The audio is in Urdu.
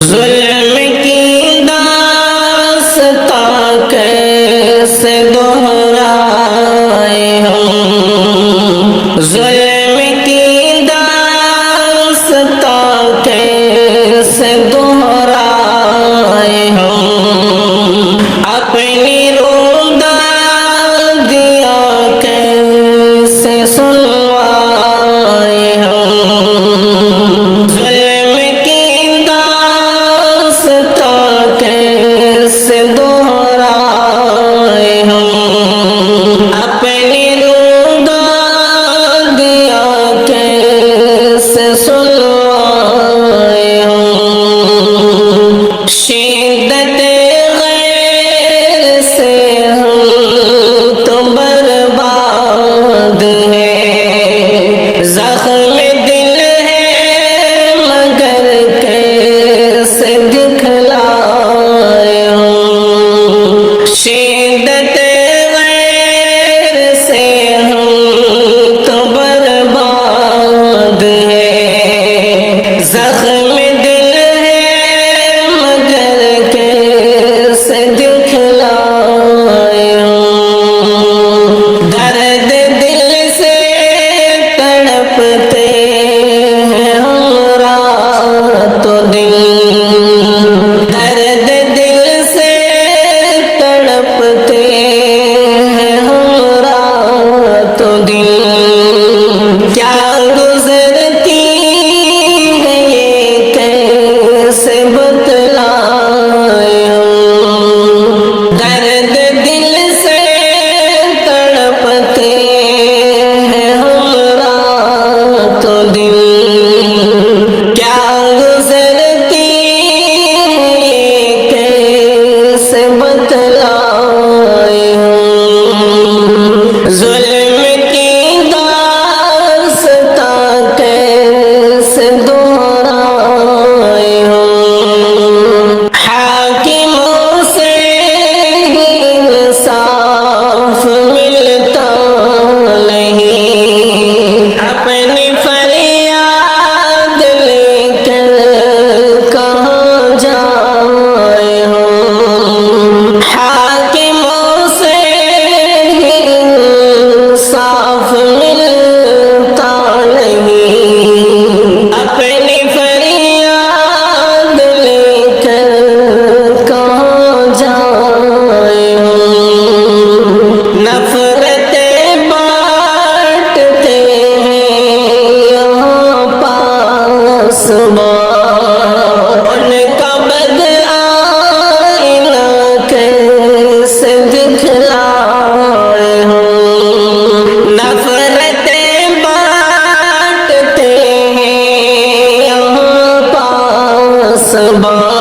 ظلم کی داستاں کیسے دہرائے ہم، ظلم کی داستاں کیسے دہرائے ہم، اپنی رودادیاں کیسے سنوائے ہم، ظلم کی داستاں کیسے دہرائے ہم، اپنی رودادیاں کیسے سنوائے ہم، شدت غیر سے ہم تو برباد ہیں، زخم دل ہے مگر کیسے دکھلائے ہم، شدت غیر سے ہم تو برباد ہیں، زخم دل ہے مگر کیسے دکھلائے ہم، درد دل سے تڑپتے ہیں ہم رات و دن، درد دل سے تڑپتے ہیں ہم رات و دن، کیا گزرتی ہے یہ کیسے بتلائے ہم، درد دل سے تڑپتے ہیں ہم رات و دن، کیا گزرتی ہے یہ کیسے بتلائے ہم، ظلم کی داستاں کیسے دہرائے ہم، حاکموں سے ہی انصاف ملتا نہیں، اپنی فریاد لے کر کہاں جائے ہم، حاکموں سے ہی انصاف ملتا نہیں، اپنی فریاد لے کر کہاں جائے ہم، نفرتیں بانٹتے ہیں یہاں پاسبان، ان کا بد آئینہ کیسے دکھلائے ہم، نفرتیں بانٹتے ہیں یہاں پاسبان،